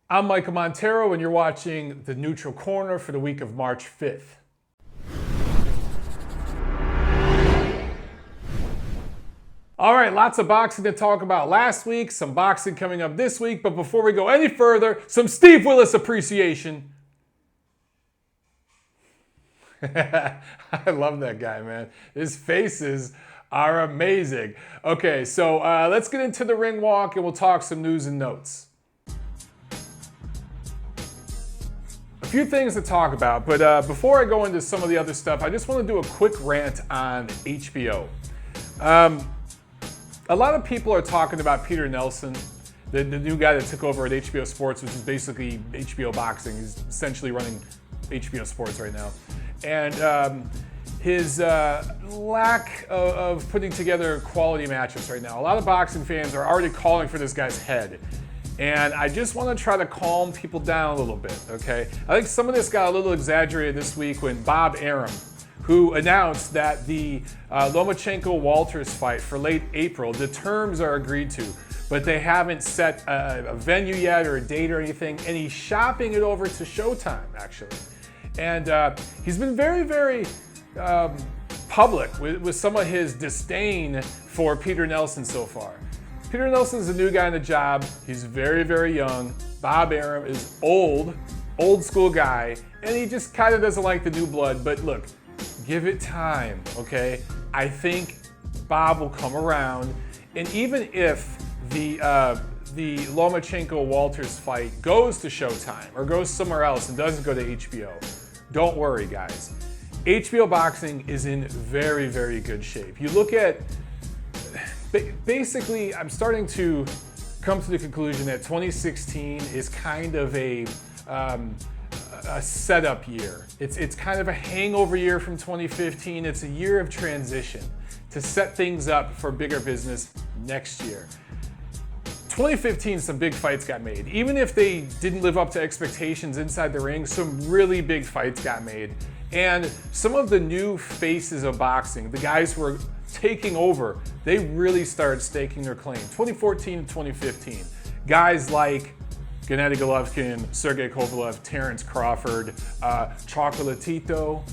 I'm Michael Montero, and you're watching The Neutral Corner for the week of March 5th. All right, lots of boxing to talk about last week, some boxing coming up this week, but before we go any further, some Steve Willis appreciation. I love that guy, man. His faces are amazing. Okay, so let's get into the ring walk and we'll talk some news and notes. A few things to talk about, but before I go into some of the other stuff, I just want to do a quick rant on HBO. A lot of people are talking about Peter Nelson, the new guy that took over at HBO Sports, which is basically HBO Boxing. He's essentially running HBO Sports right now. And his lack of putting together quality matchups right now. A lot of boxing fans are already calling for this guy's head. And I just want to try to calm people down a little bit, okay? I think some of this got a little exaggerated this week when Bob Arum, who announced that the Lomachenko-Walters fight for late April, the terms are agreed to, but they haven't set a venue yet or a date or anything, and he's shopping it over to Showtime, actually. And he's been very, very public with some of his disdain for Peter Nelson so far. Peter Nelson's a new guy in the job. He's very, very young. Bob Arum is old school guy, and he just kind of doesn't like the new blood. But look, give it time, okay? I think Bob will come around, and even if the Lomachenko-Walters fight goes to Showtime or goes somewhere else and doesn't go to HBO, don't worry, guys. HBO Boxing is in very, very good shape. You look at, basically, I'm starting to come to the conclusion that 2016 is kind of a setup year. It's kind of a hangover year from 2015. It's a year of transition to set things up for bigger business next year. 2015, some big fights got made. Even if they didn't live up to expectations inside the ring, some really big fights got made. And some of the new faces of boxing, the guys who are taking over, they really started staking their claim. 2014 and 2015, guys like Gennady Golovkin, Sergey Kovalev, Terence Crawford, Chocolatito,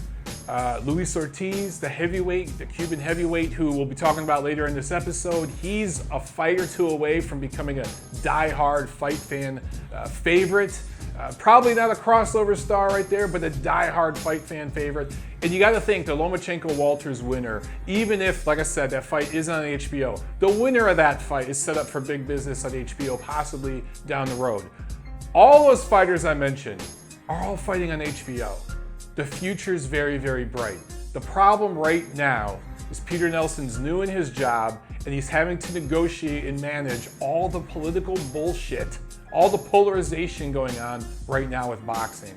Luis Ortiz, the heavyweight, the Cuban heavyweight, who we'll be talking about later in this episode. He's a fight or two away from becoming a die-hard fight fan favorite. Probably not a crossover star right there, but a die-hard fight fan favorite. And you got to think the Lomachenko-Walters winner, even if, like I said, that fight is on HBO, the winner of that fight is set up for big business on HBO, possibly down the road. All those fighters I mentioned are all fighting on HBO. The future is very, very bright. The problem right now is Peter Nelson's new in his job, and he's having to negotiate and manage all the political bullshit, all the polarization going on right now with boxing.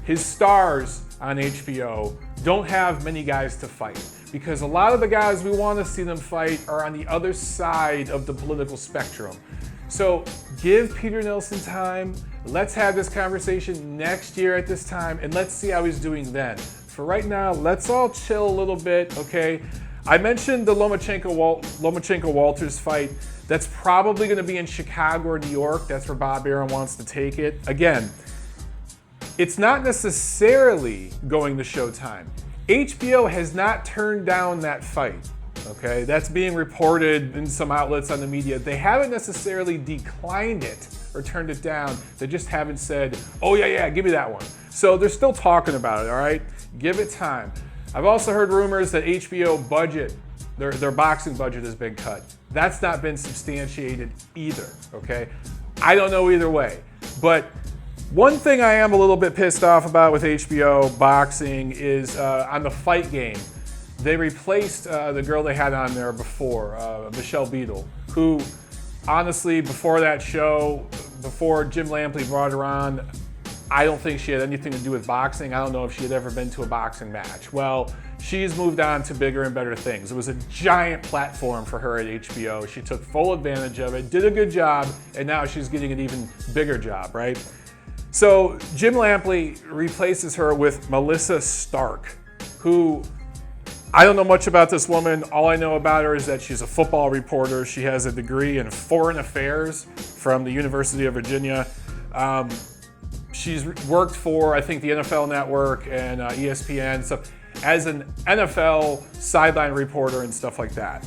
His stars on HBO don't have many guys to fight because a lot of the guys we want to see them fight are on the other side of the political spectrum. So give Peter Nelson time. Let's have this conversation next year at this time, and let's see how he's doing then. For right now, let's all chill a little bit, okay? I mentioned the Lomachenko-Walters fight. That's probably going to be in Chicago or New York. That's where Bob Arum wants to take it. Again, it's not necessarily going to Showtime. HBO has not turned down that fight, okay? That's being reported in some outlets on the media. They haven't necessarily declined it or turned it down. They just haven't said, oh yeah, give me that one. So they're still talking about it, all right? Give it time. I've also heard rumors that HBO budget, their boxing budget has been cut. That's not been substantiated either, okay? I don't know either way. But one thing I am a little bit pissed off about with HBO Boxing is on the fight game. They replaced the girl they had on there before, Michelle Beadle, who honestly, before that show, before Jim Lampley brought her on, I don't think she had anything to do with boxing. I don't know if she had ever been to a boxing match. Well, she's moved on to bigger and better things. It was a giant platform for her at HBO. She took full advantage of it, did a good job, and now she's getting an even bigger job, right? So Jim Lampley replaces her with Melissa Stark, who, I don't know much about this woman. All I know about her is that she's a football reporter. She has a degree in foreign affairs from the University of Virginia. She's worked for, I think, the NFL Network and ESPN and stuff as an NFL sideline reporter and stuff like that.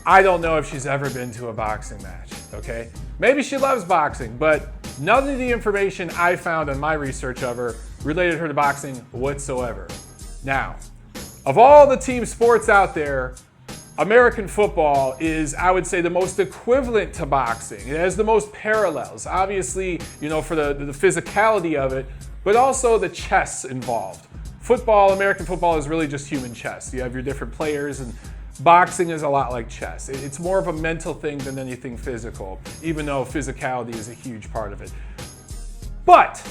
I don't know if she's ever been to a boxing match, okay? Maybe she loves boxing, but none of the information I found in my research of her related her to boxing whatsoever. Now, of all the team sports out there, American football is, I would say, the most equivalent to boxing. It has the most parallels. Obviously, you know, for the physicality of it, but also the chess involved. Football, American football is really just human chess. You have your different players, and boxing is a lot like chess. It's more of a mental thing than anything physical, even though physicality is a huge part of it. But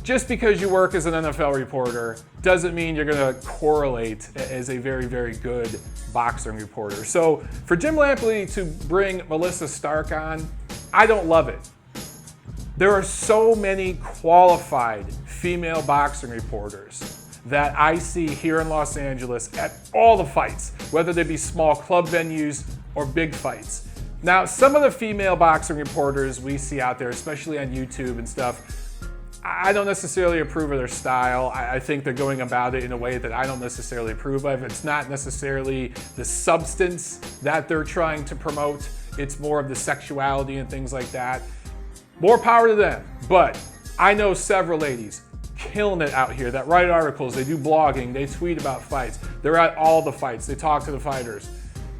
just because you work as an NFL reporter doesn't mean you're going to correlate as a very, very good boxing reporter. So for Jim Lampley to bring Melissa Stark on, I don't love it. There are so many qualified female boxing reporters that I see here in Los Angeles at all the fights, whether they be small club venues or big fights. Now, some of the female boxing reporters we see out there, especially on YouTube and stuff, I don't necessarily approve of their style. I think they're going about it in a way that I don't necessarily approve of. It's not necessarily the substance that they're trying to promote. It's more of the sexuality and things like that. More power to them. But I know several ladies killing it out here that write articles, they do blogging, they tweet about fights. They're at all the fights, they talk to the fighters.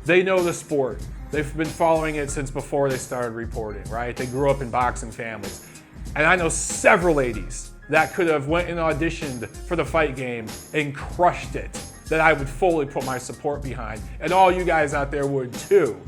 They know the sport. They've been following it since before they started reporting, right? They grew up in boxing families. And I know several ladies that could have went and auditioned for the fight game and crushed it, that I would fully put my support behind. And all you guys out there would too.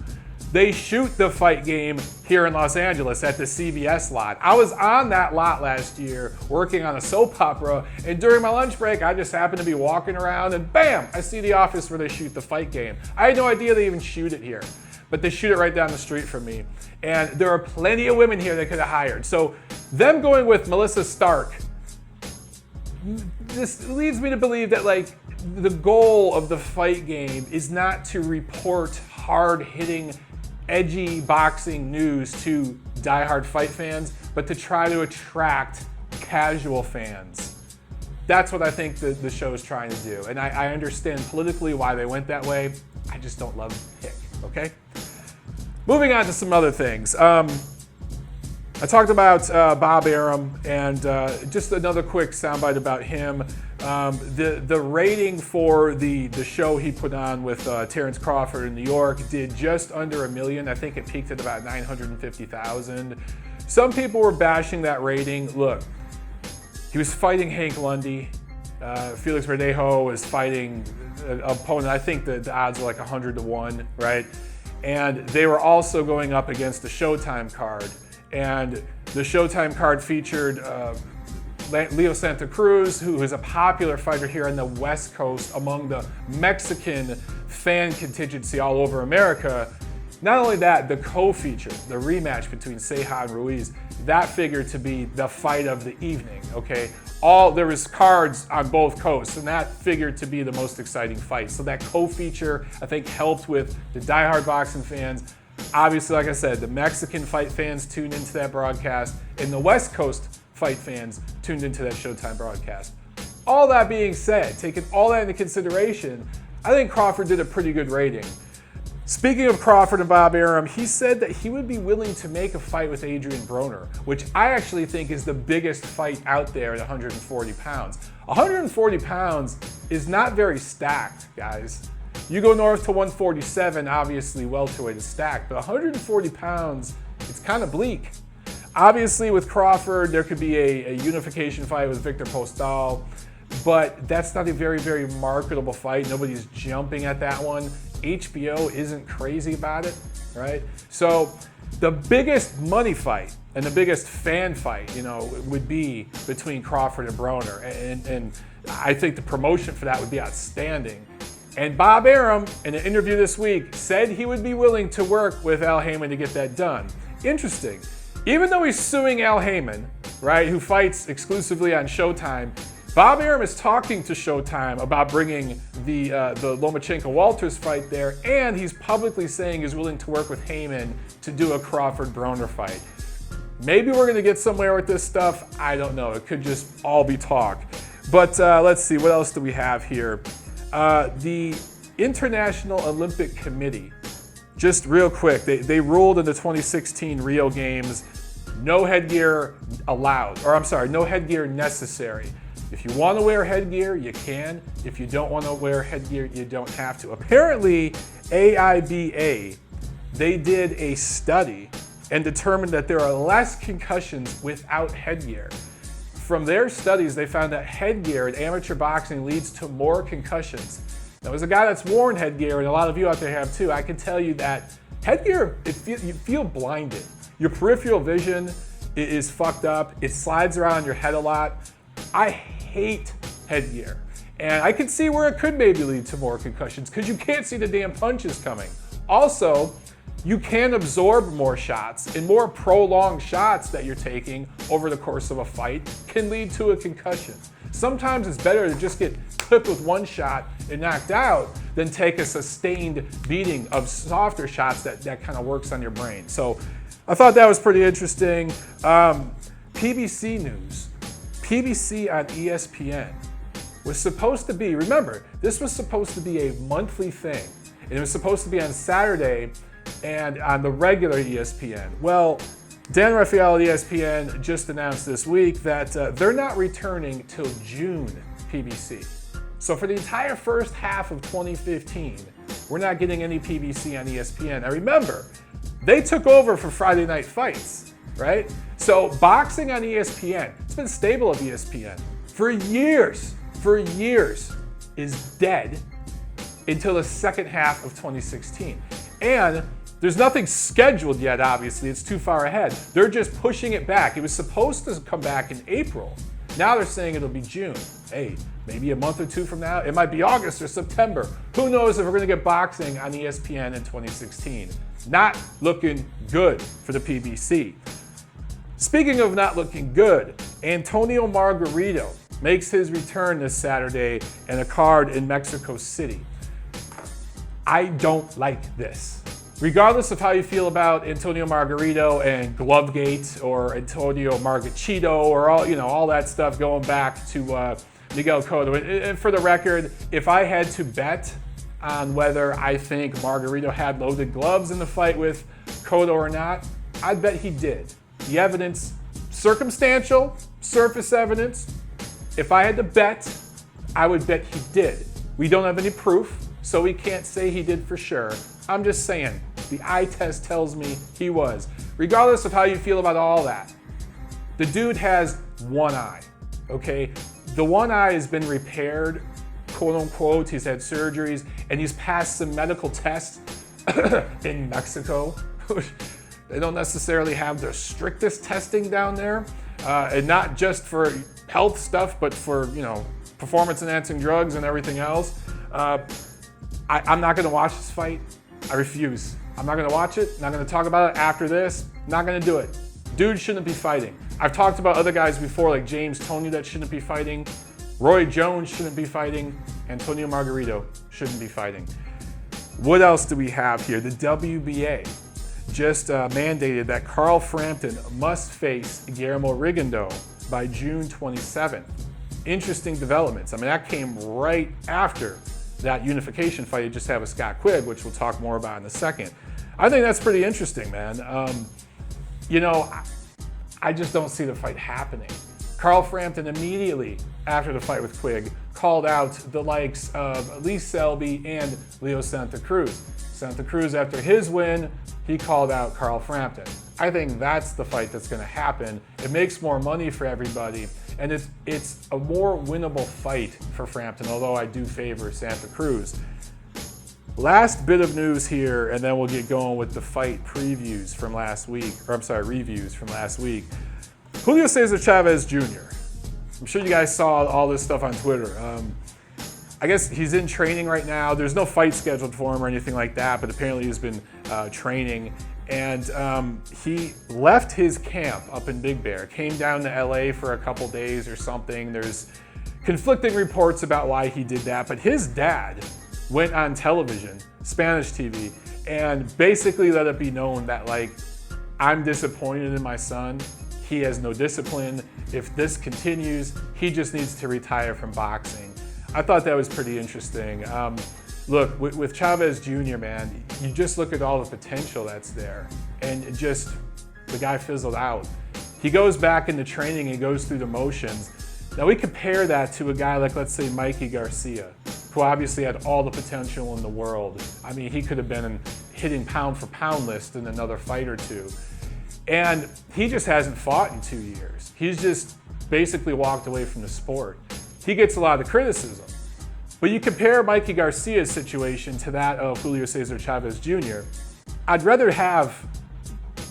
They shoot the fight game here in Los Angeles at the CBS lot. I was on that lot last year working on a soap opera, and during my lunch break, I just happened to be walking around and bam, I see the office where they shoot the fight game. I had no idea they even shoot it here, but they shoot it right down the street from me. And there are plenty of women here they could have hired. So them going with Melissa Stark, this leads me to believe that like the goal of the fight game is not to report hard-hitting, edgy boxing news to diehard fight fans, but to try to attract casual fans. That's what I think the show is trying to do. And I understand politically why they went that way. I just don't love Hick, okay? Moving on to some other things. I talked about Bob Arum, and just another quick soundbite about him. The rating for the show he put on with Terence Crawford in New York did just under 1 million. I think it peaked at about 950,000. Some people were bashing that rating. Look, he was fighting Hank Lundy. Felix Verdejo was fighting an opponent. I think the odds were like 100 to 1, right? And they were also going up against the Showtime card. And the Showtime card featured Leo Santa Cruz, who is a popular fighter here on the West Coast among the Mexican fan contingency all over America. Not only that, the co-feature, the rematch between Ceja and Ruiz, that figured to be the fight of the evening, okay? There was cards on both coasts, and that figured to be the most exciting fight. So that co-feature, I think, helped with the diehard boxing fans. Obviously, like I said, the Mexican fight fans tuned into that broadcast, and the West Coast fight fans tuned into that Showtime broadcast. All that being said, taking all that into consideration, I think Crawford did a pretty good rating. Speaking of Crawford and Bob Arum, he said that he would be willing to make a fight with Adrian Broner, which I actually think is the biggest fight out there at 140 pounds. 140 pounds is not very stacked, guys. You go north to 147, obviously welterweight is stacked, but 140 pounds, it's kind of bleak. Obviously with Crawford, there could be a unification fight with Victor Postal, but that's not a very, very marketable fight. Nobody's jumping at that one. HBO isn't crazy about it, right? So the biggest money fight and the biggest fan fight, you know, would be between Crawford and Broner. And I think the promotion for that would be outstanding. And Bob Arum, in an interview this week, said he would be willing to work with Al Haymon to get that done. Interesting. Even though he's suing Al Haymon, right, who fights exclusively on Showtime, Bob Arum is talking to Showtime about bringing the Lomachenko-Walters fight there, and he's publicly saying he's willing to work with Haymon to do a Crawford-Broner fight. Maybe we're gonna get somewhere with this stuff. I don't know. It could just all be talk. But let's see, what else do we have here? The International Olympic Committee, just real quick, they ruled in the 2016 Rio Games, no headgear allowed, or I'm sorry, no headgear necessary. If you want to wear headgear, you can. If you don't want to wear headgear, you don't have to. Apparently, AIBA, they did a study and determined that there are less concussions without headgear. From their studies, they found that headgear in amateur boxing leads to more concussions. Now, as a guy that's worn headgear, and a lot of you out there have too, I can tell you that headgear, you feel blinded. Your peripheral vision is fucked up. It slides around your head a lot. I hate headgear. And I can see where it could maybe lead to more concussions because you can't see the damn punches coming. Also, you can absorb more shots, and more prolonged shots that you're taking over the course of a fight can lead to a concussion. Sometimes it's better to just get clipped with one shot and knocked out than take a sustained beating of softer shots that kind of works on your brain. So I thought that was pretty interesting. PBC news. PBC on ESPN was supposed to be, remember, this was supposed to be a monthly thing. And it was supposed to be on Saturday and on the regular ESPN. Well, Dan Raphael at ESPN just announced this week that they're not returning till June PBC. So for the entire first half of 2015, we're not getting any PBC on ESPN. Now remember, they took over for Friday Night Fights, right? So boxing on ESPN, it's been stable at ESPN for years, is dead until the second half of 2016. And there's nothing scheduled yet, obviously. It's too far ahead. They're just pushing it back. It was supposed to come back in April. Now they're saying it'll be June. Hey, maybe a month or two from now. It might be August or September. Who knows if we're going to get boxing on ESPN in 2016. Not looking good for the PBC. Speaking of not looking good, Antonio Margarito makes his return this Saturday in a card in Mexico City. I don't like this. Regardless of how you feel about Antonio Margarito and Glovegate or Antonio Margachito or all that stuff going back to Miguel Cotto. And for the record, if I had to bet on whether I think Margarito had loaded gloves in the fight with Cotto or not, I'd bet he did. The evidence, circumstantial, surface evidence. If I had to bet, I would bet he did. We don't have any proof, so we can't say he did for sure. I'm just saying, the eye test tells me he was. Regardless of how you feel about all that, the dude has one eye, okay? The one eye has been repaired, quote unquote. He's had surgeries, and he's passed some medical tests in Mexico. They don't necessarily have the strictest testing down there, and not just for health stuff, but for performance-enhancing drugs and everything else. I'm not gonna watch this fight. I refuse. I'm not gonna watch it, not gonna talk about it after this, not gonna do it. Dude shouldn't be fighting. I've talked about other guys before, like James Toney, that shouldn't be fighting. Roy Jones shouldn't be fighting. Antonio Margarito shouldn't be fighting. What else do we have here? The WBA just mandated that Carl Frampton must face Guillermo Rigondeaux by June 27th. Interesting developments. I mean, that came right after that unification fight you just had with Scott Quigg, which we'll talk more about in a second. I think that's pretty interesting, man. I just don't see the fight happening. Carl Frampton immediately after the fight with Quigg called out the likes of Lee Selby and Leo Santa Cruz. Santa Cruz, after his win, he called out Carl Frampton. I think that's the fight that's gonna happen. It makes more money for everybody, and it's a more winnable fight for Frampton, although I do favor Santa Cruz. Last bit of news here, and then we'll get going with the fight reviews from last week. Julio Cesar Chavez Jr. I'm sure you guys saw all this stuff on Twitter. I guess he's in training right now. There's no fight scheduled for him or anything like that, but apparently he's been training. And he left his camp up in Big Bear, came down to LA for a couple days or something. There's conflicting reports about why he did that, but his dad went on television, Spanish TV, and basically let it be known that, like, I'm disappointed in my son. He has no discipline. If this continues, he just needs to retire from boxing. I thought that was pretty interesting. Look, with Chavez Jr., man, you just look at all the potential that's there, and the guy fizzled out. He goes back into training and goes through the motions. Now we compare that to a guy like, let's say, Mikey Garcia, who obviously had all the potential in the world. I mean, he could have been hitting pound for pound list in another fight or two. And he just hasn't fought in 2 years. He's just basically walked away from the sport. He gets a lot of criticism. But you compare Mikey Garcia's situation to that of Julio Cesar Chavez Jr., I'd rather have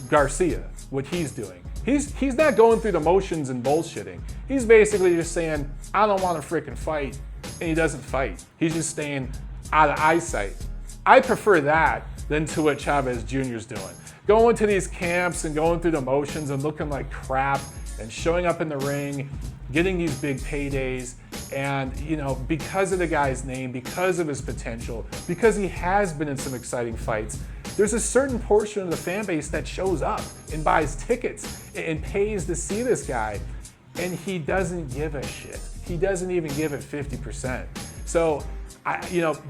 Garcia, what he's doing. He's not going through the motions and bullshitting. He's basically just saying, I don't want to freaking fight, and he doesn't fight. He's just staying out of eyesight. I prefer that than to what Chavez Jr. is doing. Going to these camps and going through the motions and looking like crap and showing up in the ring, getting these big paydays, and because of the guy's name, because of his potential, because he has been in some exciting fights, there's a certain portion of the fan base that shows up and buys tickets and pays to see this guy, and he doesn't give a shit. He doesn't even give it 50%. So,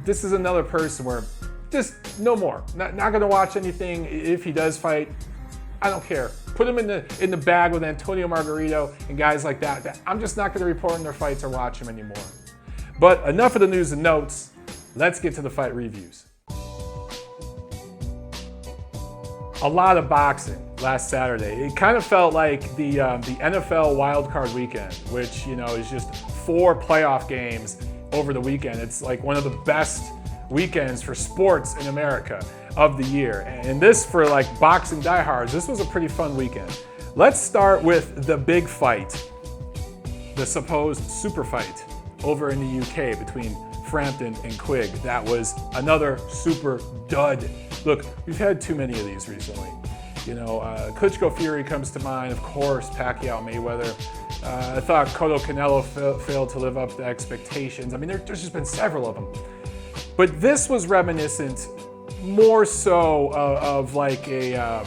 this is another person where just no more. Not gonna watch anything. If he does fight, I don't care. Put him in the bag with Antonio Margarito and guys like that. I'm just not gonna report on their fights or watch them anymore. But enough of the news and notes. Let's get to the fight reviews. A lot of boxing last Saturday. It kind of felt like the NFL wildcard weekend, which is just 4 playoff games over the weekend. It's like one of the best weekends for sports in America of the year. And this, for like boxing diehards, this was a pretty fun weekend. Let's start with the big fight, the supposed super fight over in the UK between Frampton and Quigg. That was another super dud. Look, we've had too many of these recently. Klitschko Fury comes to mind, of course, Pacquiao Mayweather. I thought Cotto Canelo failed to live up to expectations. I mean, there's just been several of them. But this was reminiscent more so of like a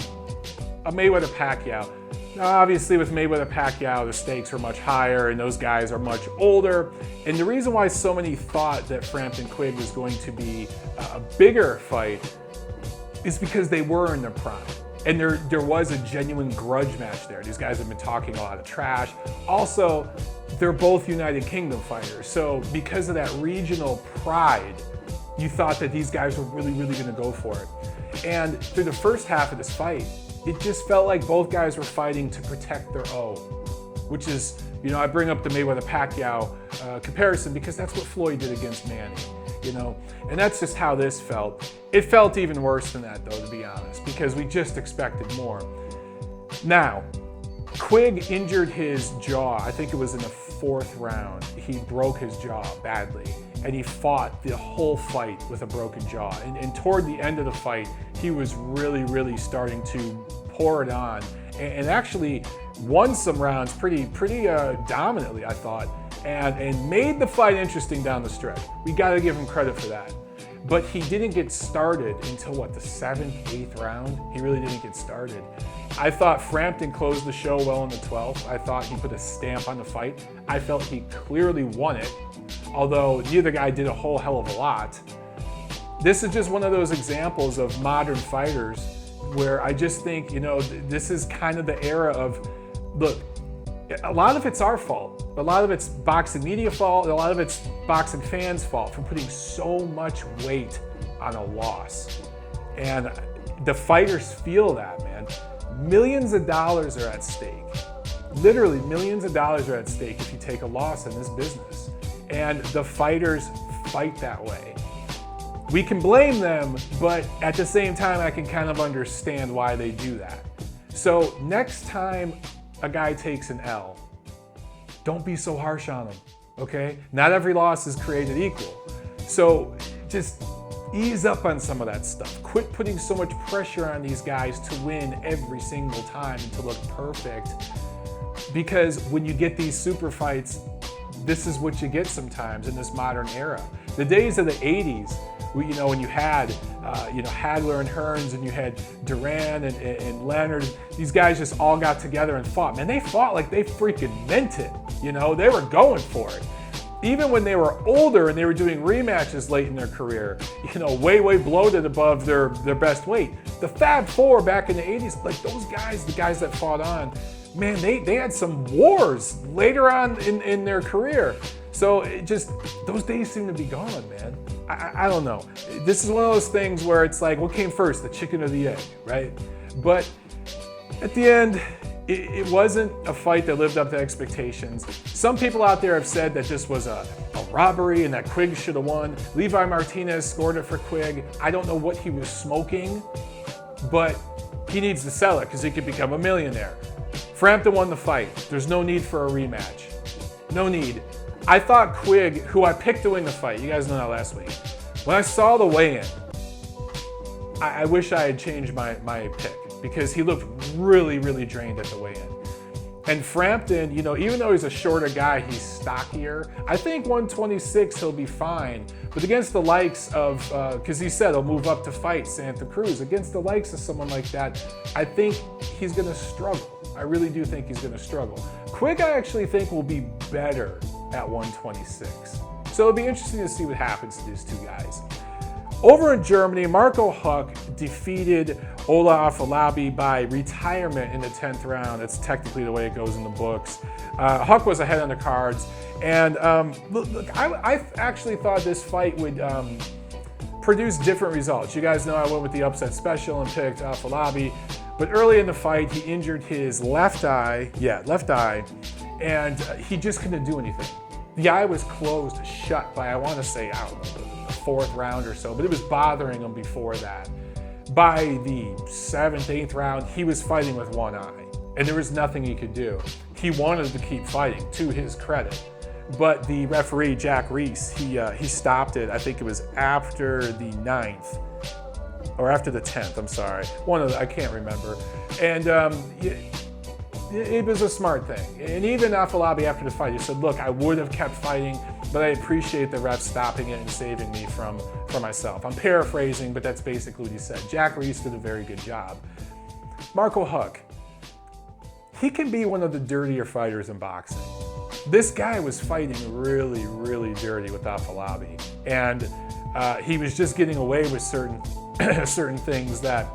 Mayweather-Pacquiao. Now, obviously, with Mayweather-Pacquiao, the stakes were much higher, and those guys are much older. And the reason why so many thought that Frampton-Quigg was going to be a bigger fight is because they were in their prime. And there was a genuine grudge match there. These guys have been talking a lot of trash. Also, they're both United Kingdom fighters. So because of that regional pride, you thought that these guys were really, really gonna go for it. And through the first half of this fight, it just felt like both guys were fighting to protect their O, which is, I bring up the Mayweather-Pacquiao comparison because that's what Floyd did against Manny, and that's just how this felt. It felt even worse than that, though, to be honest, because we just expected more. Now, Quigg injured his jaw. I think it was in the 4th round. He broke his jaw badly, and he fought the whole fight with a broken jaw. And toward the end of the fight, he was really, really starting to pour it on, and actually won some rounds pretty dominantly, I thought, and made the fight interesting down the stretch. We got to give him credit for that. But he didn't get started until, the 7th, 8th round? He really didn't get started. I thought Frampton closed the show well in the 12th. I thought he put a stamp on the fight. I felt he clearly won it, although neither guy did a whole hell of a lot. This is just one of those examples of modern fighters where I just think, this is kind of the era of, look, a lot of it's our fault. A lot of it's boxing media fault. A lot of it's boxing fans' fault for putting so much weight on a loss. And the fighters feel that, man. Millions of dollars are at stake. Literally millions of dollars are at stake if you take a loss in this business. And the fighters fight that way. We can blame them, but at the same time, I can kind of understand why they do that. So next time a guy takes an L, don't be so harsh on him, okay? Not every loss is created equal. So just ease up on some of that stuff. Quit putting so much pressure on these guys to win every single time and to look perfect. Because when you get these super fights, this is what you get sometimes in this modern era. The days of the 80s when you had Hagler and Hearns, and you had Duran and Leonard. These guys just all got together and fought. Man, they fought like they freaking meant it. They were going for it. Even when they were older and they were doing rematches late in their career, way bloated above their best weight. The Fab Four back in the 80s, like those guys, the guys that fought on, man, they had some wars later on in their career. So those days seem to be gone, man. I don't know. This is one of those things where it's like, what came first, the chicken or the egg, right? But at the end, it wasn't a fight that lived up to expectations. Some people out there have said that this was a robbery and that Quigg should have won. Levi Martinez scored it for Quigg. I don't know what he was smoking, but he needs to sell it because he could become a millionaire. Frampton won the fight. There's no need for a rematch. No need. I thought Quigg, who I picked to win the fight, you guys know that last week, when I saw the weigh-in, I wish I had changed my pick because he looked really, really drained at the weigh-in. And Frampton, even though he's a shorter guy, he's stockier. I think 126 he'll be fine. But against the likes of, because he said he'll move up to fight Santa Cruz, against the likes of someone like that, I think he's going to struggle. I really do think he's going to struggle. Quigg, I actually think, will be better at 126. So it'll be interesting to see what happens to these two guys. Over in Germany, Marco Huck defeated Ola Afolabi by retirement in the 10th round. That's technically the way it goes in the books. Huck was ahead on the cards. And look, I actually thought this fight would produce different results. You guys know I went with the upset special and picked Afolabi. But early in the fight, he injured his left eye, and he just couldn't do anything. The eye was closed shut by, I want to say, I don't know, the 4th round or so, but it was bothering him before that. By the 7th, 8th round, he was fighting with one eye, and there was nothing he could do. He wanted to keep fighting, to his credit. But the referee, Jack Reese, he stopped it. I think it was after the 9th. Or after the 10th, I'm sorry. I can't remember. And it was a smart thing. And even Afolabi after the fight, he said, look, I would have kept fighting, but I appreciate the ref stopping it and saving me from myself. I'm paraphrasing, but that's basically what he said. Jack Reese did a very good job. Marco Huck, he can be one of the dirtier fighters in boxing. This guy was fighting really, really dirty with Afolabi. And he was just getting away with certain things that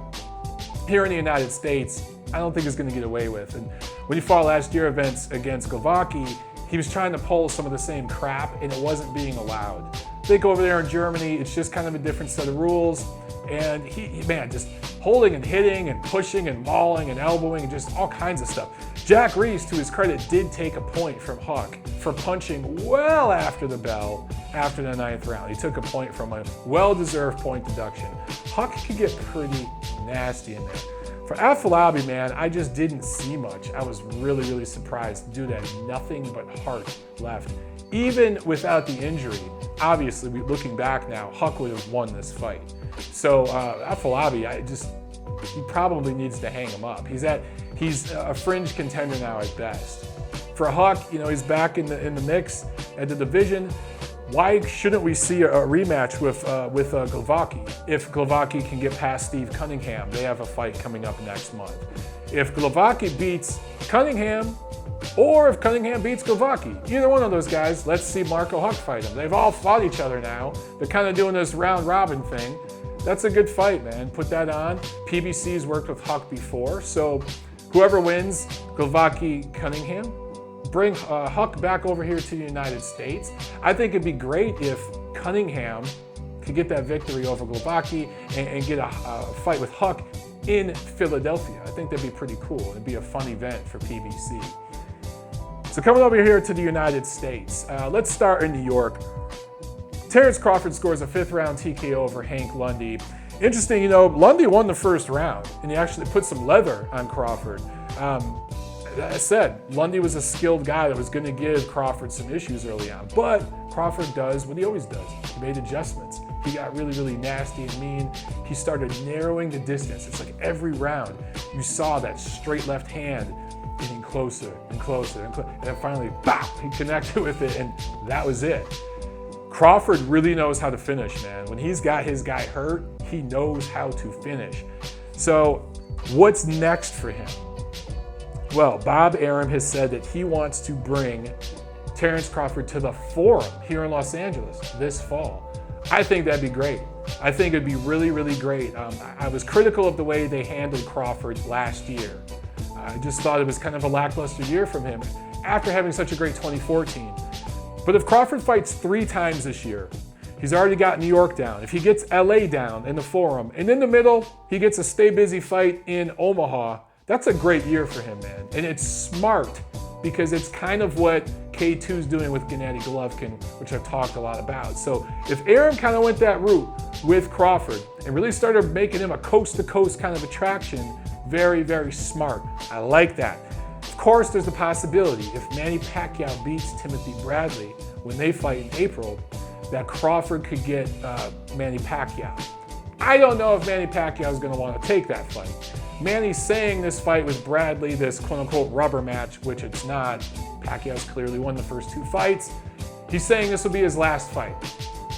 here in the United States, I don't think he's going to get away with. And when he fought last year against Glowacki, he was trying to pull some of the same crap and it wasn't being allowed. I think over there in Germany, it's just kind of a different set of rules. And he just holding and hitting and pushing and mauling and elbowing and just all kinds of stuff. Jack Reese, to his credit, did take a point from Huck for punching well after the bell after the 9th round. He took a point from a well-deserved point deduction. Huck could get pretty nasty in there. For Afolabi, man, I just didn't see much. I was really, really surprised. Dude had nothing but heart left. Even without the injury, obviously, looking back now, Huck would have won this fight. So Afolabi, he probably needs to hang him up. He's a fringe contender now at best. For Huck, he's back in the mix at the division. Why shouldn't we see a rematch with Glowacki? If Glowacki can get past Steve Cunningham, they have a fight coming up next month. If Glowacki beats Cunningham, or if Cunningham beats Glowacki, either one of those guys, let's see Marco Huck fight him. They've all fought each other now. They're kind of doing this round robin thing. That's a good fight, man. Put that on. PBC's worked with Huck before, so whoever wins, Glowacki, Cunningham, bring Huck back over here to the United States. I think it'd be great if Cunningham could get that victory over Glowacki and get a fight with Huck in Philadelphia. I think that'd be pretty cool. It'd be a fun event for PBC. So coming over here to the United States, let's start in New York. Terence Crawford scores a 5th round TKO over Hank Lundy. Interesting, Lundy won the 1st round, and he actually put some leather on Crawford. I said, Lundy was a skilled guy that was going to give Crawford some issues early on, but Crawford does what he always does. He made adjustments. He got really, really nasty and mean. He started narrowing the distance. It's like every round you saw that straight left hand getting closer and closer and closer. And then finally, bam, he connected with it, and that was it. Crawford really knows how to finish, man. When he's got his guy hurt, he knows how to finish. So what's next for him? Well, Bob Arum has said that he wants to bring Terence Crawford to the Forum here in Los Angeles this fall. I think that'd be great. I think it'd be really, really great. I was critical of the way they handled Crawford last year. I just thought it was kind of a lackluster year from him after having such a great 2014. But if Crawford fights 3 times this year, he's already got New York down. If he gets LA down in the Forum, and in the middle, he gets a stay busy fight in Omaha, that's a great year for him, man. And it's smart because it's kind of what K2's doing with Gennady Golovkin, which I've talked a lot about. So if Arum kind of went that route with Crawford and really started making him a coast-to-coast kind of attraction, very, very smart. I like that. Of course, there's the possibility if Manny Pacquiao beats Timothy Bradley when they fight in April, that Crawford could get Manny Pacquiao. I don't know if Manny Pacquiao is going to want to take that fight. Manny's saying this fight with Bradley, this quote-unquote rubber match, which it's not. Pacquiao's clearly won the first 2 fights. He's saying this will be his last fight.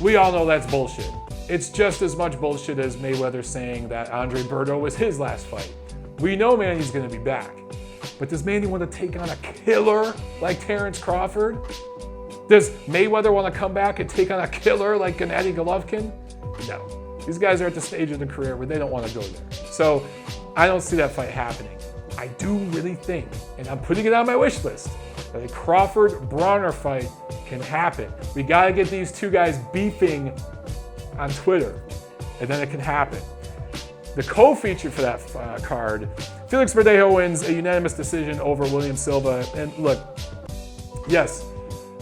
We all know that's bullshit. It's just as much bullshit as Mayweather saying that Andre Berto was his last fight. We know Manny's going to be back. But does Manny want to take on a killer like Terence Crawford? Does Mayweather want to come back and take on a killer like Gennady Golovkin? No. These guys are at the stage of their career where they don't want to go there. So I don't see that fight happening. I do really think, and I'm putting it on my wish list, that a Crawford-Brawner fight can happen. We got to get these 2 guys beefing on Twitter, and then it can happen. The co-feature for that card, Felix Verdejo wins a unanimous decision over William Silva. And look, yes,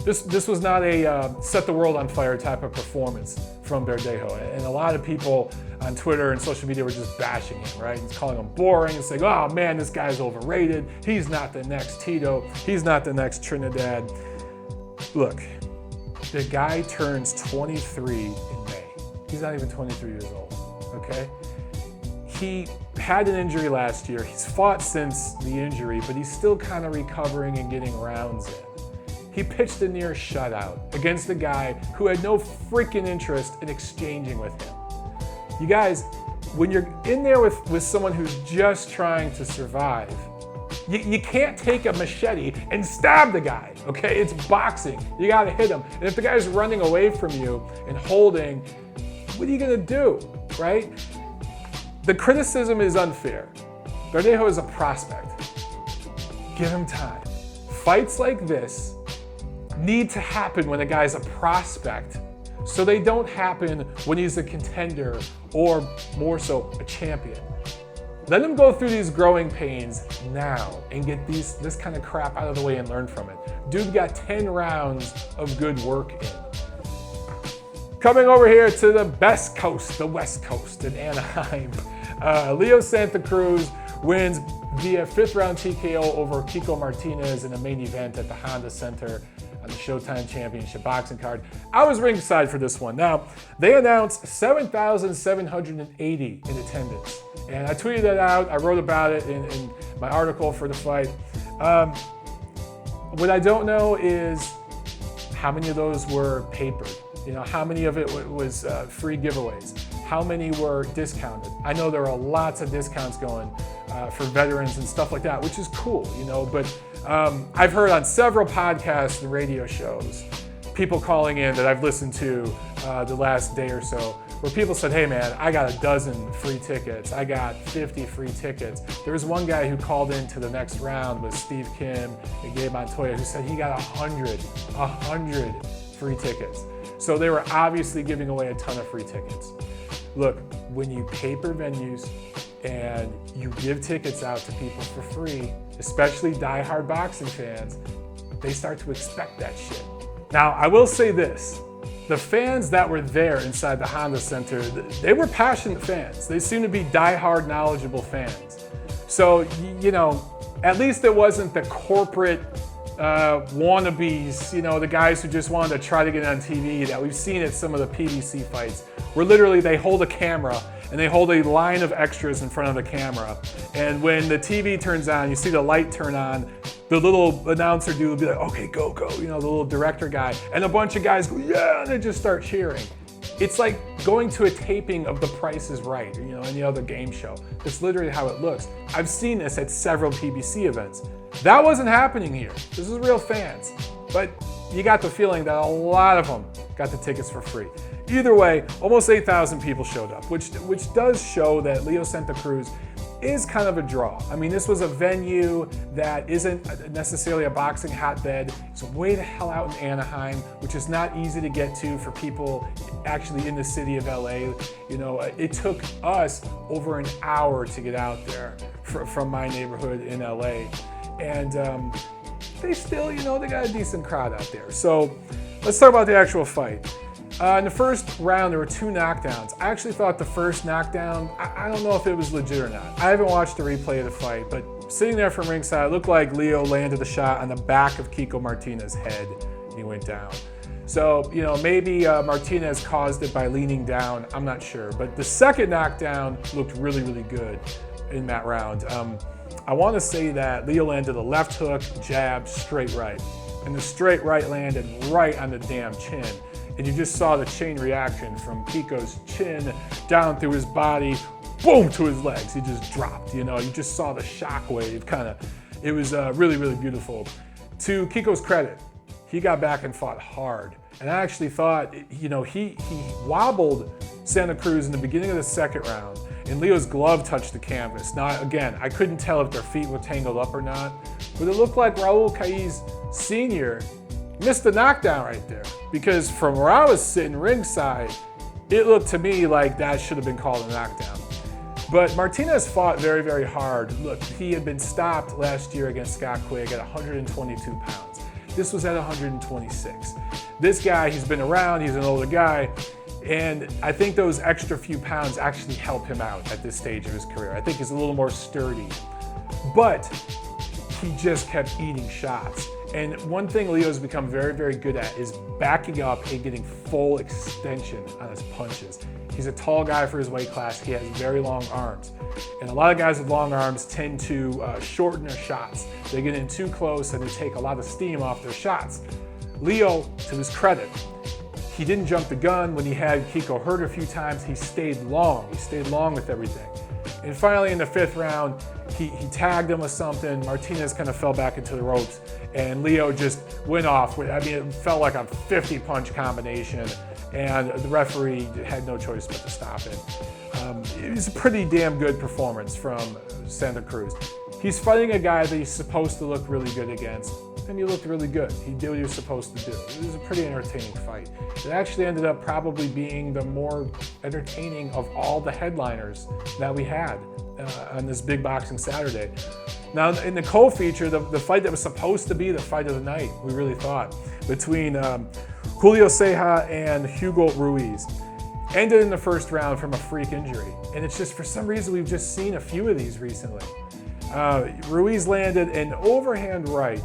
this was not a set the world on fire type of performance from Verdejo. And a lot of people on Twitter and social media were just bashing him, right? He's calling him boring and saying, oh man, this guy's overrated. He's not the next Tito. He's not the next Trinidad. Look, the guy turns 23 in May. He's not even 23 years old, okay? He had an injury last year. He's fought since the injury, but he's still kind of recovering and getting rounds in. He pitched a near shutout against a guy who had no freaking interest in exchanging with him. You guys, when you're in there with someone who's just trying to survive, you can't take a machete and stab the guy, okay? It's boxing. You gotta hit him. And if the guy's running away from you and holding, what are you gonna do, right? The criticism is unfair. Verdejo is a prospect. Give him time. Fights like this need to happen when a guy's a prospect, so they don't happen when he's a contender or more so a champion. Let him go through these growing pains now and get this kind of crap out of the way and learn from it. Dude got 10 rounds of good work in. Coming over here to the best coast, the West Coast in Anaheim. Leo Santa Cruz wins via 5th round TKO over Kiko Martinez in a main event at the Honda Center on the Showtime Championship boxing card. I was ringside for this one. Now, they announced 7,780 in attendance. And I tweeted that out. I wrote about it in my article for the fight. What I don't know is how many of those were papered. You know, how many of it was free giveaways? How many were discounted? I know there are lots of discounts going for veterans and stuff like that, which is cool, you know, but I've heard on several podcasts and radio shows, people calling in that I've listened to the last day or so, where people said, hey man, I got 12 free tickets. I got 50 free tickets. There was one guy who called in to the next round with Steve Kim and Gabe Montoya who said he got 100 free tickets. So they were obviously giving away a ton of free tickets. Look, when you paper venues and you give tickets out to people for free, especially diehard boxing fans, they start to expect that shit. Now, I will say this. The fans that were there inside the Honda Center, they were passionate fans. They seemed to be diehard, knowledgeable fans. So, you know, at least it wasn't the corporate wannabes, you know, the guys who just wanted to try to get on TV that we've seen at some of the PBC fights, where literally they hold a camera and they hold a line of extras in front of the camera. And when the TV turns on, you see the light turn on, the little announcer dude will be like, okay, go, go, you know, the little director guy. And a bunch of guys go, yeah, and they just start cheering. It's like going to a taping of The Price is Right, or, you know, any other game show. That's literally how it looks. I've seen this at several PBC events. That wasn't happening here. This is real fans. But you got the feeling that a lot of them got the tickets for free. Either way, almost 8,000 people showed up, which does show that Leo Santa Cruz is kind of a draw. I mean, this was a venue that isn't necessarily a boxing hotbed. It's way the hell out in Anaheim, which is not easy to get to for people actually in the city of LA. You know, it took us over an hour to get out there from my neighborhood in LA. And they still, you know, they got a decent crowd out there. So let's talk about the actual fight. In the first round, there were 2 knockdowns. I actually thought the first knockdown, I don't know if it was legit or not. I haven't watched the replay of the fight, but sitting there from ringside, it looked like Leo landed a shot on the back of Kiko Martinez's head. He went down. So, you know, maybe Martinez caused it by leaning down. I'm not sure. But the second knockdown looked really, really good in that round. I want to say that Leo landed a left hook, jab, straight right. And the straight right landed right on the damn chin. And you just saw the chain reaction from Kiko's chin down through his body, boom, to his legs. He just dropped, you know. You just saw the shockwave kind of. It was really, really beautiful. To Kiko's credit, he got back and fought hard. And I actually thought, you know, he wobbled Santa Cruz in the beginning of the second round, and Leo's glove touched the canvas. Now, again, I couldn't tell if their feet were tangled up or not, but it looked like Raul Caiz Sr. missed the knockdown right there, because from where I was sitting ringside, it looked to me like that should have been called a knockdown. But Martinez fought very, very hard. Look, he had been stopped last year against Scott Quigg at 122 pounds. This was at 126. This guy, he's been around, he's an older guy, and I think those extra few pounds actually help him out at this stage of his career. I think he's a little more sturdy, but he just kept eating shots. And one thing Leo's become very, very good at is backing up and getting full extension on his punches. He's a tall guy for his weight class. He has very long arms. And a lot of guys with long arms tend to shorten their shots. They get in too close and they take a lot of steam off their shots. Leo, to his credit, he didn't jump the gun. When he had Kiko hurt a few times, he stayed long. He stayed long with everything. And finally in the 5th round, he tagged him with something. Martinez kind of fell back into the ropes, and Leo just went off. I mean, it felt like a 50-punch combination, and the referee had no choice but to stop it. It was a pretty damn good performance from Santa Cruz. He's fighting a guy that he's supposed to look really good against, and he looked really good. He did what he was supposed to do. It was a pretty entertaining fight. It actually ended up probably being the more entertaining of all the headliners that we had on this big boxing Saturday. Now, in the co-feature, the fight that was supposed to be the fight of the night, we really thought, between Julio Ceja and Hugo Ruiz, ended in the first round from a freak injury. And it's just, for some reason, we've just seen a few of these recently. Ruiz landed an overhand right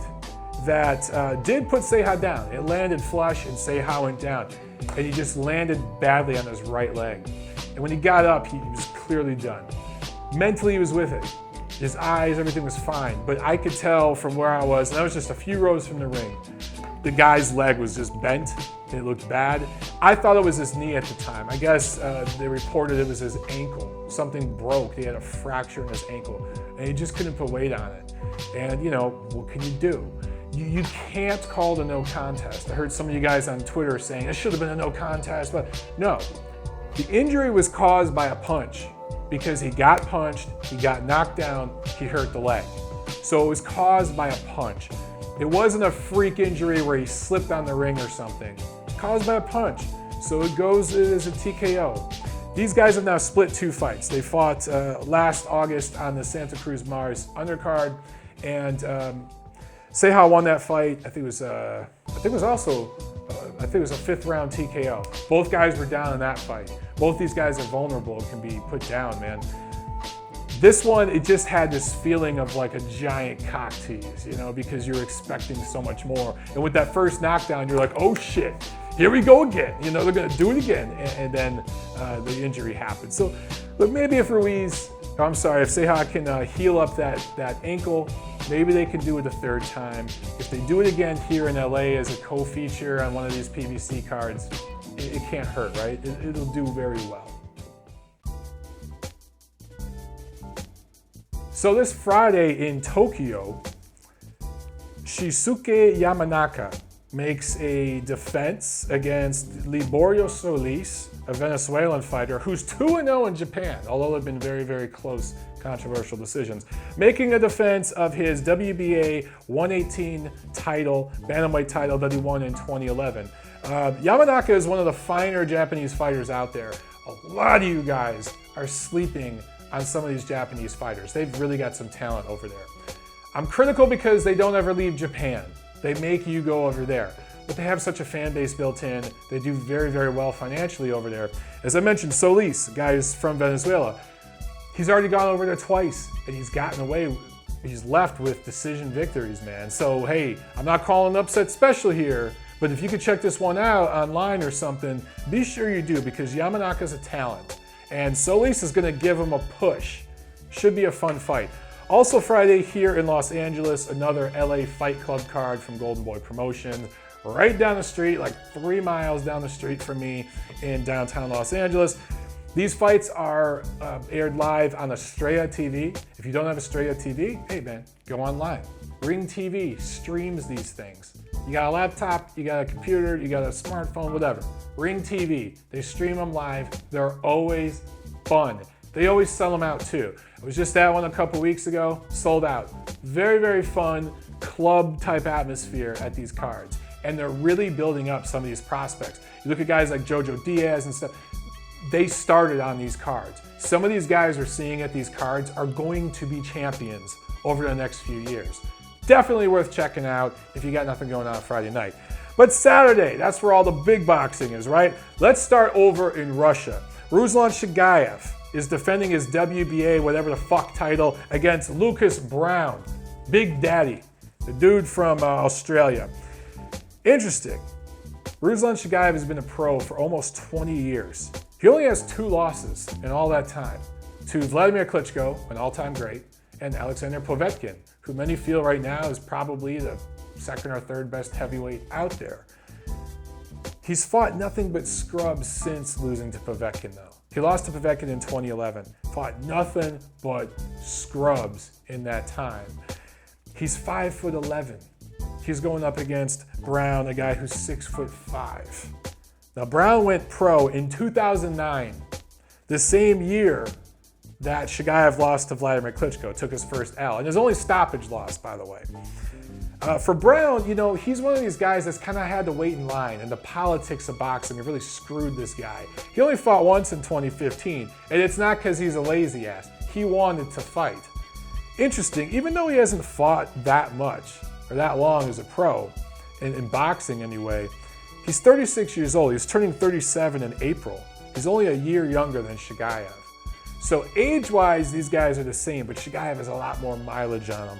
that did put Ceja down. It landed flush and Ceja went down. And he just landed badly on his right leg. And when he got up, he was clearly done. Mentally, he was with it. His eyes, everything was fine. But I could tell from where I was, and I was just a few rows from the ring, the guy's leg was just bent and it looked bad. I thought it was his knee at the time. I guess they reported it was his ankle. Something broke. He had a fracture in his ankle and he just couldn't put weight on it. And you know, what can you do? You can't call it a no contest. I heard some of you guys on Twitter saying it should have been a no contest, but no. The injury was caused by a punch because he got punched, he got knocked down, he hurt the leg. So it was caused by a punch. It wasn't a freak injury where he slipped on the ring or something. It's caused by a punch. So it goes as a TKO. These guys have now split 2 fights. They fought last August on the Santa Cruz Mars undercard, and Ceja won that fight. I think it was a 5th round TKO. Both guys were down in that fight. Both these guys are vulnerable and can be put down, man. This one, it just had this feeling of like a giant cock tease, you know, because you're expecting so much more. And with that first knockdown, you're like, oh shit, here we go again. You know, they're going to do it again. And then the injury happened. So, but maybe if Ruiz, if Ceja can heal up that ankle, maybe they can do it a third time. If they do it again here in LA as a co-feature on one of these PBC cards, it can't hurt, right? It'll do very well. So this Friday in Tokyo, Shinsuke Yamanaka makes a defense against Liborio Solis, a Venezuelan fighter who's 2-0 in Japan, although there have been very, very close controversial decisions. Making a defense of his WBA 118 title, bantamweight title that he won in 2011. Yamanaka is one of the finer Japanese fighters out there. A lot of you guys are sleeping on some of these Japanese fighters. They've really got some talent over there. I'm critical because they don't ever leave Japan. They make you go over there. But they have such a fan base built in. They do very, very well financially over there. As I mentioned, Solis, guy is from Venezuela. He's already gone over there twice, and he's gotten away. He's left with decision victories, man. So, hey, I'm not calling an upset special here, but if you could check this one out online or something, be sure you do, because Yamanaka's a talent. And Solis is going to give him a push. Should be a fun fight. Also Friday here in Los Angeles, another LA Fight Club card from Golden Boy Promotions. Right down the street, like 3 miles down the street from me in downtown Los Angeles. These fights are aired live on Estrella TV. If you don't have Estrella TV, hey man, go online. Ring TV streams these things. You got a laptop, you got a computer, you got a smartphone, whatever. Ring TV, they stream them live. They're always fun. They always sell them out too. I was just at one a couple weeks ago, sold out. Very, very fun club type atmosphere at these cards. And they're really building up some of these prospects. You look at guys like Jojo Diaz and stuff, they started on these cards. Some of these guys we're seeing at these cards are going to be champions over the next few years. Definitely worth checking out if you got nothing going on Friday night. But Saturday, that's where all the big boxing is, right? Let's start over in Russia. Ruslan Shagayev is defending his WBA whatever the fuck title against Lucas Brown, Big Daddy, the dude from Australia. Interesting. Ruslan Shagayev has been a pro for almost 20 years. He only has 2 losses in all that time, to Vladimir Klitschko, an all-time great, and Alexander Povetkin, who many feel right now is probably the 2nd or 3rd best heavyweight out there. He's fought nothing but scrubs since losing to Povetkin, though. He lost to Povetkin in 2011, fought nothing but scrubs in that time. He's 5'11". He's going up against Brown, a guy who's 6'5". Now, Brown went pro in 2009, the same year that Shagayev lost to Vladimir Klitschko, took his first L, and his only stoppage loss, by the way. For Brown, you know, he's one of these guys that's kind of had to wait in line, and the politics of boxing have really screwed this guy. He only fought once in 2015, and it's not because he's a lazy ass. He wanted to fight. Interesting, even though he hasn't fought that much, or that long as a pro, in boxing anyway, he's 36 years old. He's turning 37 in April. He's only a year younger than Shagayev. So age-wise, these guys are the same, but Shagayev has a lot more mileage on him.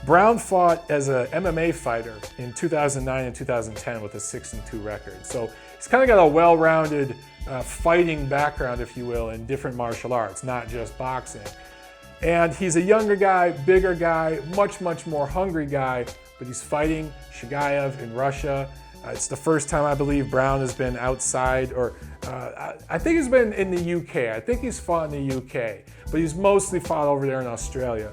Brown fought as an MMA fighter in 2009 and 2010 with a 6-2 record. So he's kind of got a well-rounded fighting background, if you will, in different martial arts, not just boxing. And he's a younger guy, bigger guy, much, much more hungry guy, but he's fighting Shagayev in Russia. It's the first time I believe Brown has been outside, or I think he's been in the UK. I think he's fought in the UK, but he's mostly fought over there in Australia.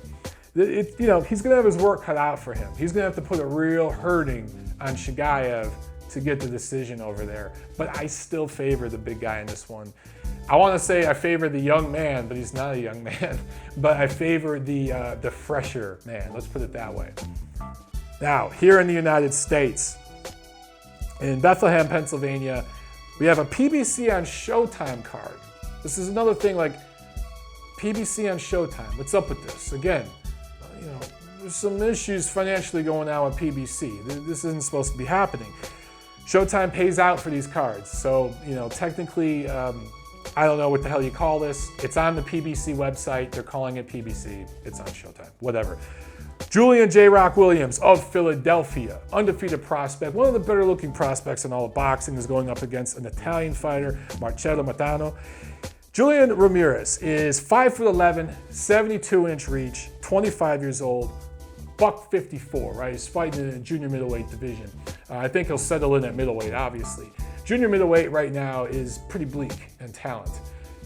You know, he's going to have his work cut out for him. He's going to have to put a real hurting on Shagayev to get the decision over there. But I still favor the big guy in this one. I want to say I favor the young man, but he's not a young man. But I favor the fresher man. Let's put it that way. Now, here in the United States, in Bethlehem, Pennsylvania, we have a PBC on Showtime card. This is another thing, like PBC on Showtime. What's up with this? Again, you know, there's some issues financially going on with PBC. This isn't supposed to be happening. Showtime pays out for these cards. So, you know, technically, I don't know what the hell you call this. It's on the PBC website. They're calling it PBC. It's on Showtime. Whatever. Julian J. Rock Williams of Philadelphia, undefeated prospect, one of the better looking prospects in all of boxing, is going up against an Italian fighter, Montero. Julian Ramirez is 5'11", 72-inch reach, 25 years old, buck 54, right? He's fighting in the junior middleweight division. I think he'll settle in at middleweight, obviously. Junior middleweight right now is pretty bleak in talent.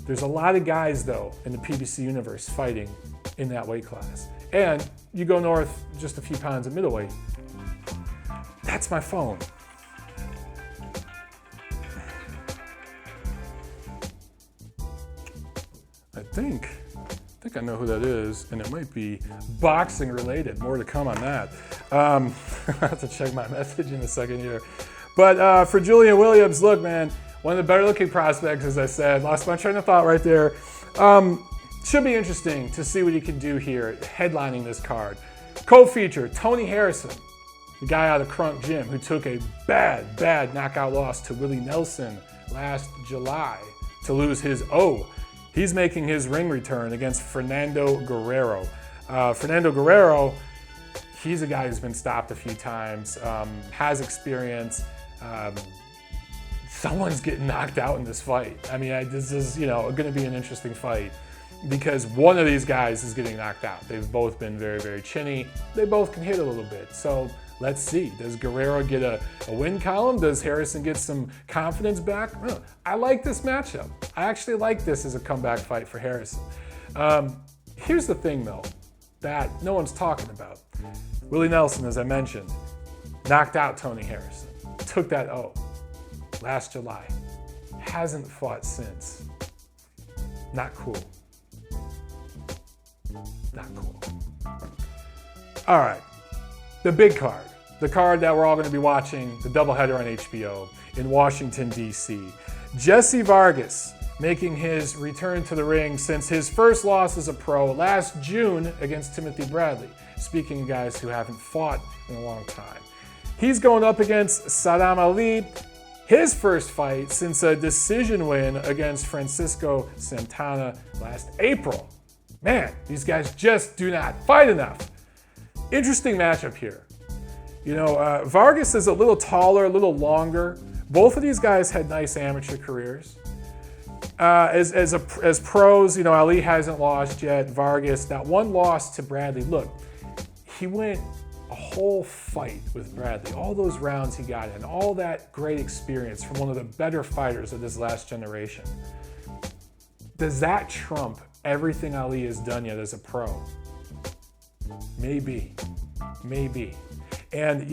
There's a lot of guys, though, in the PBC universe fighting in that weight class. And you go north just a few pounds of middleweight. That's my phone. I think I know who that is, and it might be boxing related. More to come on that. I'll have to check my message in a second here. But for Julian Williams, look, man, one of the better looking prospects, as I said. Lost my train of thought right there. Should be interesting to see what he can do here, headlining this card. Co-feature, Tony Harrison, the guy out of Crunk Gym who took a bad knockout loss to Willie Nelson last July to lose his O. He's making his ring return against Fernando Guerrero. Fernando Guerrero, he's a guy who's been stopped a few times, has experience. Someone's getting knocked out in this fight. I mean, this is, going to be an interesting fight because one of these guys is getting knocked out. They've both been very chinny. They both can hit a little bit. So let's see. Does Guerrero get a win column? Does Harrison get some confidence back? I like this matchup. I actually like this as a comeback fight for Harrison. Here's the thing, though, that no one's talking about. Willie Nelson, as I mentioned, knocked out Tony Harrison. Took that O last July. Hasn't fought since. Not cool. Not cool. All right. The big card. The card that we're all going to be watching, the doubleheader on HBO in Washington, D.C. Jesse Vargas making his return to the ring since his first loss as a pro last June against Timothy Bradley. Speaking of guys who haven't fought in a long time. He's going up against Saddam Ali, his first fight since a decision win against Francisco Santana last April. Man, these guys just do not fight enough. Interesting matchup here. Vargas is a little taller, a little longer. Both of these guys had nice amateur careers. As pros, Ali hasn't lost yet. Vargas, that one loss to Bradley. Look, he went a whole fight with Bradley. All those rounds he got in, all that great experience from one of the better fighters of this last generation. Does that trump everything Ali has done yet as a pro? Maybe. And,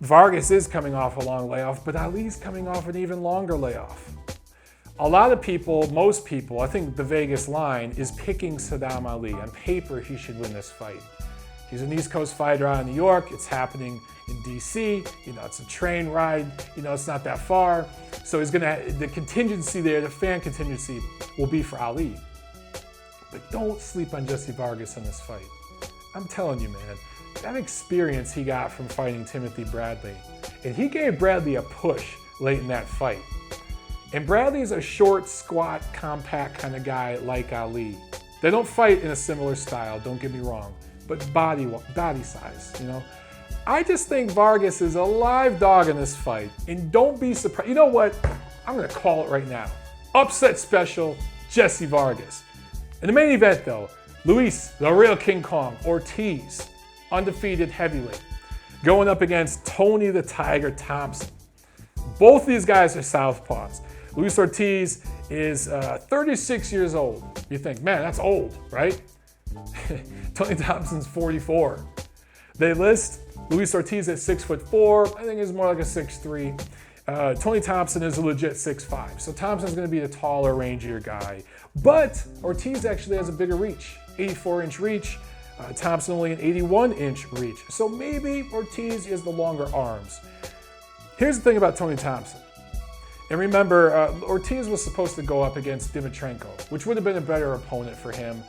Vargas is coming off a long layoff, but Ali's coming off an even longer layoff. A lot of people, most people, I think the Vegas line is picking Saddam Ali. On paper, he should win this fight. He's an East Coast fighter out of New York. It's happening in D.C. It's a train ride. It's not that far. So the contingency there, the fan contingency, will be for Ali. But don't sleep on Jesse Vargas in this fight. I'm telling you, man, that experience he got from fighting Timothy Bradley, and he gave Bradley a push late in that fight. And Bradley's a short, squat, compact kind of guy like Ali. They don't fight in a similar style, don't get me wrong, but body size, I just think Vargas is a live dog in this fight, and don't be surprised. You know what? I'm going to call it right now. Upset special, Jesse Vargas. In the main event, though, Luis, the real King Kong, Ortiz, undefeated heavyweight, going up against Tony the Tiger Thompson. Both these guys are southpaws. Luis Ortiz is 36 years old. You think, man, that's old, right? Tony Thompson's 44. They list Luis Ortiz at 6'4". I think he's more like a 6'3". Tony Thompson is a legit 6'5". So Thompson's going to be a taller, rangier guy. But Ortiz actually has a bigger reach, 84-inch reach. Thompson only an 81-inch reach. So maybe Ortiz has the longer arms. Here's the thing about Tony Thompson. And remember, Ortiz was supposed to go up against Dimitrenko, which would have been a better opponent for him.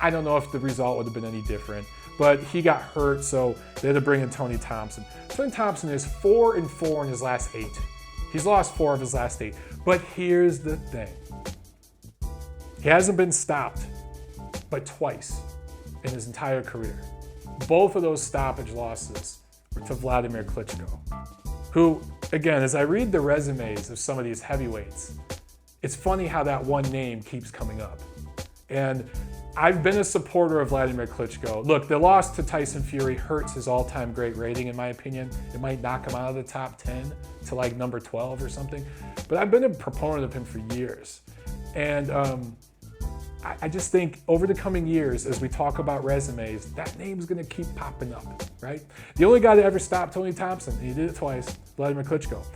I don't know if the result would have been any different, but he got hurt, so they had to bring in Tony Thompson. Tony Thompson is 4-4 in his last 8. He's lost 4 of his last 8. But here's the thing. He hasn't been stopped but twice in his entire career. both of those stoppage losses were to Vladimir Klitschko, who, again, as I read the resumes of some of these heavyweights, it's funny how that one name keeps coming up. And I've been a supporter of Vladimir Klitschko. Look, the loss to Tyson Fury hurts his all-time great rating, in my opinion. It might knock him out of the top 10 to like number 12 or something. But I've been a proponent of him for years. And I just think over the coming years, as we talk about resumes, that name's gonna keep popping up, right? The only guy to ever stop Tony Thompson, and he did it twice, Vladimir Klitschko.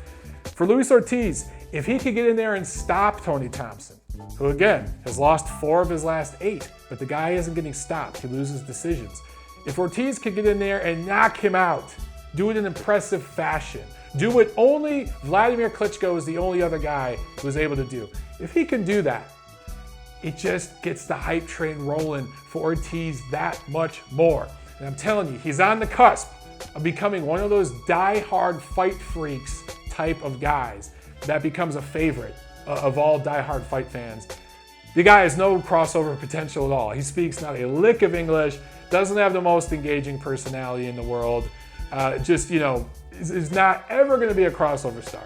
For Luis Ortiz, if he could get in there and stop Tony Thompson, who again has lost 4 of his last 8, but the guy isn't getting stopped, he loses decisions. If Ortiz could get in there and knock him out, do it in impressive fashion, do what only Vladimir Klitschko is the only other guy who was able to do. If he can do that, it just gets the hype train rolling for Ortiz that much more. And I'm telling you, he's on the cusp of becoming one of those die-hard fight freaks type of guys that becomes a favorite of all die-hard fight fans. The guy has no crossover potential at all. He speaks not a lick of English, doesn't have the most engaging personality in the world, is not ever gonna be a crossover star.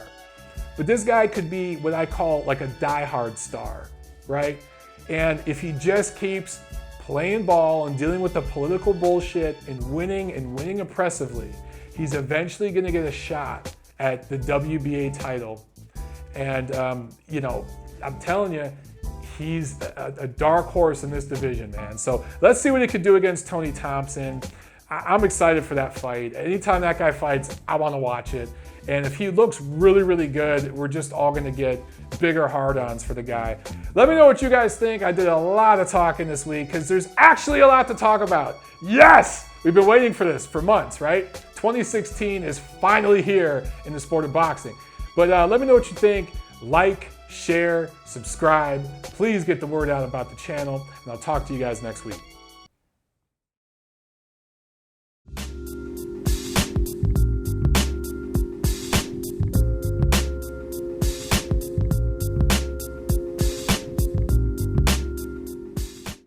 But this guy could be what I call like a die-hard star, right? And if he just keeps playing ball and dealing with the political bullshit and winning impressively, he's eventually gonna get a shot at the WBA title. And, I'm telling you, he's a dark horse in this division, man. So let's see what he could do against Tony Thompson. I'm excited for that fight. Anytime that guy fights, I want to watch it. And if he looks really, really good, we're just all going to get bigger hard-ons for the guy. Let me know what you guys think. I did a lot of talking this week because there's actually a lot to talk about. Yes! We've been waiting for this for months, right? 2016 is finally here in the sport of boxing. But let me know what you think. Like, share, subscribe. Please get the word out about the channel, and I'll talk to you guys next week.